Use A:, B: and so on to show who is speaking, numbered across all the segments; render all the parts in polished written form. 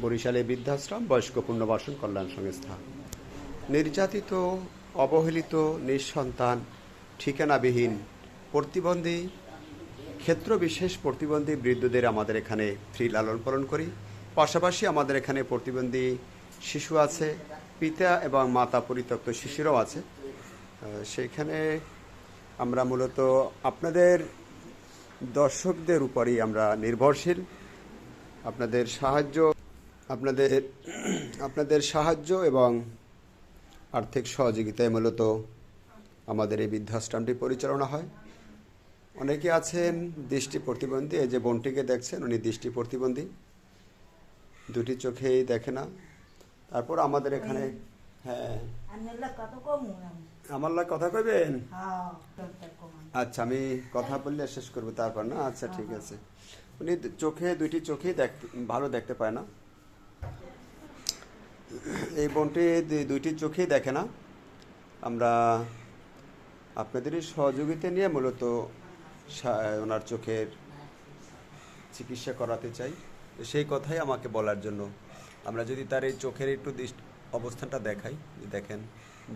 A: বরিশালে বৃদ্ধাশ্রম বয়স্ক পুনর্বাসন কল্যাণ সংস্থা। নির্যাতিত, অবহেলিত, নিঃসন্তান, ঠিকানাবিহীন, প্রতিবন্ধী, ক্ষেত্রবিশেষ প্রতিবন্ধী বৃদ্ধদের আমাদের এখানে ফ্রি লালন পালন করি। পাশাপাশি আমাদের এখানে প্রতিবন্ধী শিশু আছে, পিতা এবং মাতা পরিত্যক্ত শিশুরাও আছে। সেইখানে আমরা মূলত আপনাদের দর্শকদের উপরই আমরা নির্ভরশীল। আপনাদের সাহায্য এবং আর্থিক সহযোগিতায় মূলত আমাদের এই বৃদ্ধাশ্রমটি পরিচালনা হয়। অনেকে আছেন দৃষ্টি প্রতিবন্ধী। এই যে বোনটিকে দেখছেন, উনি দৃষ্টি প্রতিবন্ধী, দুটি চোখেই দেখে না। তারপর আমাদের এখানে আমার কথা কইবেন? আচ্ছা, আমি কথা বললে শেষ করবো তারপর না? আচ্ছা, ঠিক আছে। উনি দুইটি চোখেই ভালো দেখতে পায় না। এই বোনটি দুইটি চোখেই দেখে না। আমরা আপনাদেরই সহযোগিতা নিয়ে মূলত ওনার চোখের চিকিৎসা করাতে চাই। সেই কথাই আমাকে বলার জন্য আমরা যদি তার এই চোখের একটু অবস্থানটা দেখাই, দেখেন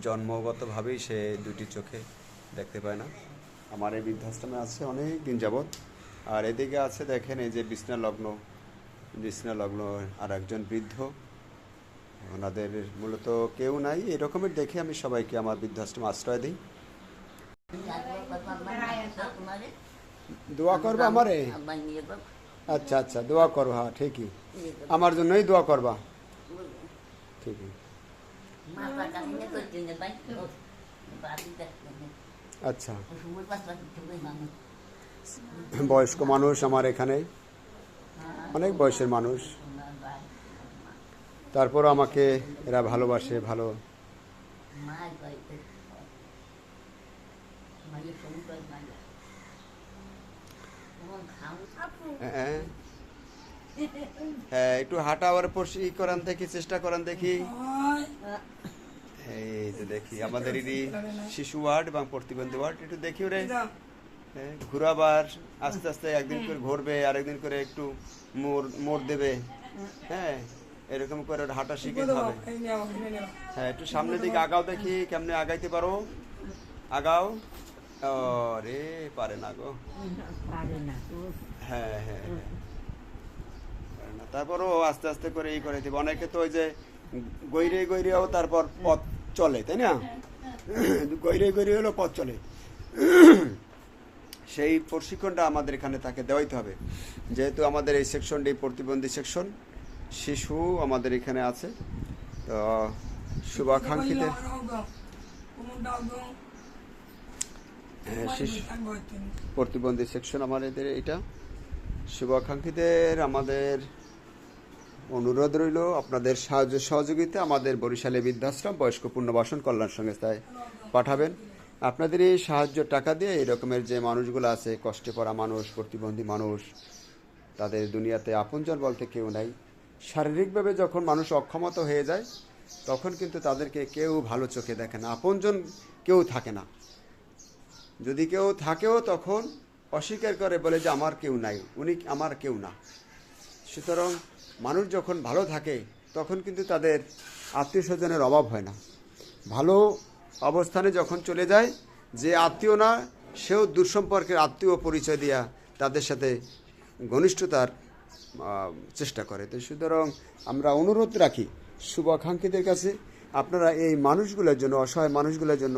A: জন্মগতভাবেই সে দুটি চোখে দেখতে পায় না। আমার এই বৃদ্ধাশ্রমে আছে অনেক দিন যাবৎ। আর এদিকে আছে দেখেন, এই যে বিছনা লগ্ন আর একজন বৃদ্ধ, ওনাদের মূলত কেউ নাই। এরকমের দেখে আমি সবাইকে আমার বৃদ্ধাশ্রমে আশ্রয় দিই। দোয়া করবা আমারে? আচ্ছা আচ্ছা, দোয়া করবা। হ্যাঁ, ঠিকই, আমার জন্যই দোয়া করবা। ঠিকই। আচ্ছা, বয়স্ক মানুষ আমার এখানে, অনেক বয়সের মানুষ। তারপর আমাকে এরা ভালোবাসে। ভালো হ্যাঁ, একটু হাঁটা আবার করান দেখি, চেষ্টা করান দেখি। এই যে দেখি আমাদের শিশু ওয়ার্ড এবং প্রতিবন্ধী ওয়ার্ড, একটু দেখি ওরে ঘুরাবার। আস্তে আস্তে একদিন করে ঘুরবে, আরেকদিন করে একটু মোড় দেবে। হ্যাঁ, এরকম করে হাঁটা শিখে হবে। হ্যাঁ, একটু সামনের দিকে আগাও দেখি, কেমনে আগাইতে পারো। আগাও। রে পারে না গো। হ্যাঁ হ্যাঁ হ্যাঁ, তারপরও আস্তে আস্তে করে এই করে দিব। অনেকে তো ওই যে গৈরেও তারপর পথ চলে, তাই না? গৈরে হলো পথ চলে। সেই প্রশিক্ষণটা আমাদের এখানে তাকে দেওয়াইতে হবে। যেহেতু আমাদের এই সেকশনটি প্রতিবন্ধী সেকশন, শিশু আমাদের এখানে আছে। তো শুভাকাঙ্ক্ষীদের প্রতিবন্ধী সেকশন আমাদের এটা। শুভাকাঙ্ক্ষীদের আমাদের অনুরোধ রইল আপনাদের সাহায্য সহযোগিতা আমাদের বরিশালে বৃদ্ধাশ্রম বয়স্ক পুনর্বাসন কল্যাণ সংস্থায় পাঠাবেন। আপনাদের এই সাহায্য টাকা দিয়ে এই রকমের যে মানুষগুলো আছে, কষ্টে পড়া মানুষ, প্রতিবন্ধী মানুষ, তাদের দুনিয়াতে আপনজন বলতে কেউ নাই। শারীরিকভাবে যখন মানুষ অক্ষমতা হয়ে যায়, তখন কিন্তু তাদেরকে কেউ ভালো চোখে দেখে না, আপনজন কেউ থাকে না। যদি কেউ থাকেও তখন অস্বীকার করে, বলে যে আমার কেউ নাই, উনি আমার কেউ না। সুতরাং মানুষ যখন ভালো থাকে তখন কিন্তু তাদের আত্মীয় স্বজনের অভাব হয় না। ভালো অবস্থানে যখন চলে যায়, যে আত্মীয় না সেও দূরসম্পর্কের আত্মীয় পরিচয় দিয়া তাদের সাথে ঘনিষ্ঠতার চেষ্টা করে। তো সুতরাং আমরা অনুরোধ রাখি শুভাকাঙ্ক্ষীদের কাছে, আপনারা এই মানুষগুলোর জন্য, অসহায় মানুষগুলোর জন্য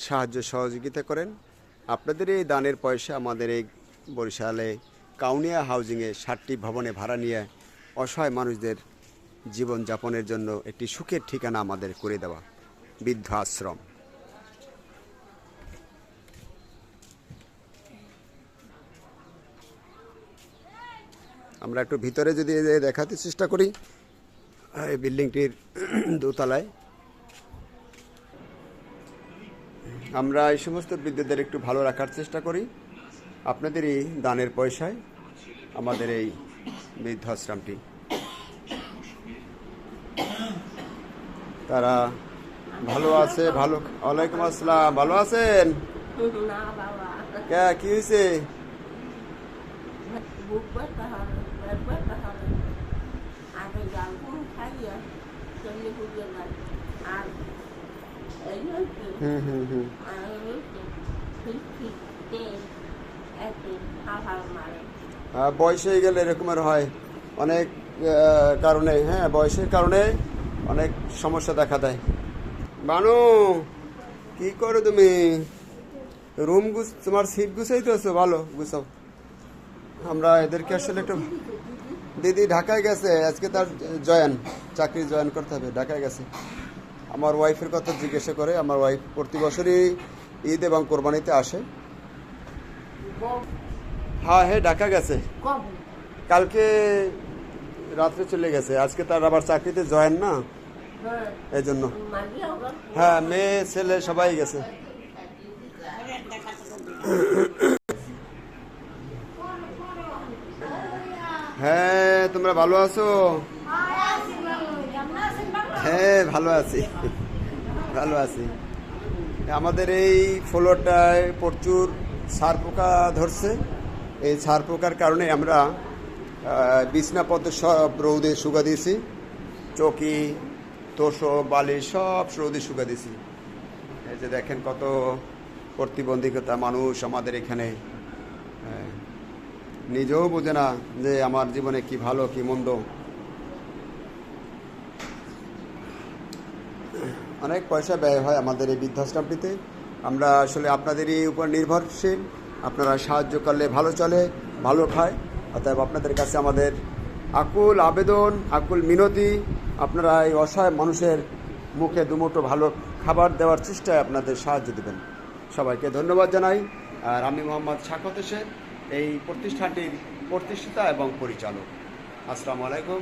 A: সাহায্য সহযোগিতা করেন। আপনাদের এই দানের পয়সা আমাদের এই বরিশালে কাউনিয়া হাউজিংয়ে 7টি ভবনে ভাড়া নিয়ে অসহায় মানুষদের জীবনযাপনের জন্য একটি সুখের ঠিকানা আমাদের করে দেওয়া বৃদ্ধাশ্রম। আমরা একটু ভিতরে যদি দেখাতে চেষ্টা করি, এই বিল্ডিংটির দোতলায় আমরা এই সমস্ত বৃদ্ধদের একটু ভালো রাখার চেষ্টা করি। আপনাদের এই দানের পয়সায় আমাদের এই বৃদ্ধাশ্রমটি, তারা ভালো আছে। ভালো, ওয়ালাইকুম আসসালাম। ভালো আছেন? কি হয়েছে?
B: একবার হবে আগে জালগুলো খাইয়া চলে পুজো যায় আর এই হচ্ছে আর হচ্ছে ঠিক তেল একটু আভার মারে
A: বয়স হয়ে গেলে এরকম আর হয় অনেক কারণে, হ্যাঁ বয়সের কারণে অনেক সমস্যা দেখা দেয়। বানু কি করো তুমি? রুম তোমার সিট গুছাইতেছো? ভালো গুছাও। আমরা এদেরকে আসলে একটু, দিদি ঢাকায় গেছে আজকে, তার জয়েন, চাকরি জয়েন করতে হবে, ঢাকায় গেছে। আমার ওয়াইফের কথা জিজ্ঞাসা করে। আমার ওয়াইফ প্রতি বছরই ঈদ এবং কোরবানিতে আসে। হ্যাঁ হ্যাঁ ঢাকা গেছে, কালকে রাত্রে চলে গেছে। আজকে তার আবার চাকরিতে জয়েন না, এই জন্য। হ্যাঁ মেয়ে ছেলে সবাই গেছে। হ্যাঁ তোমরা ভালো আছো? হ্যাঁ ভালো আছি, ভালো আছি। আমাদের এই ফ্লোরটায় প্রচুর ছার পোকা ধরছে। এই ছার পোকার কারণে আমরা বিছনাপত্র সব রৌদে শুকা দিয়েছি, চৌকি তোষক বালিশ সব রৌদে শুকা দিয়েছি। এই যে দেখেন কত প্রতিবন্ধকতা মানুষ আমাদের এখানে, নিজেও বোঝে না যে আমার জীবনে কি ভালো কি মন্দ। অনেক পয়সা ব্যয় হয় আমাদের এই বৃদ্ধাশ্রমটিতে। আমরা আসলে আপনাদেরই উপর নির্ভরশীল। আপনারা সাহায্য করলে ভালো চলে, ভালো খায়। অতএব আপনাদের কাছে আমাদের আকুল আবেদন, আকুল মিনতি, আপনারা এই অসহায় মানুষের মুখে দুমুঠো ভালো খাবার দেওয়ার চেষ্টায় আপনাদের সাহায্য দেবেন। সবাইকে ধন্যবাদ জানাই। আর আমি মোহাম্মদ শাকত হোসেন, এই প্রতিষ্ঠানটির প্রতিষ্ঠাতা এবং পরিচালক। আসসালামু আলাইকুম।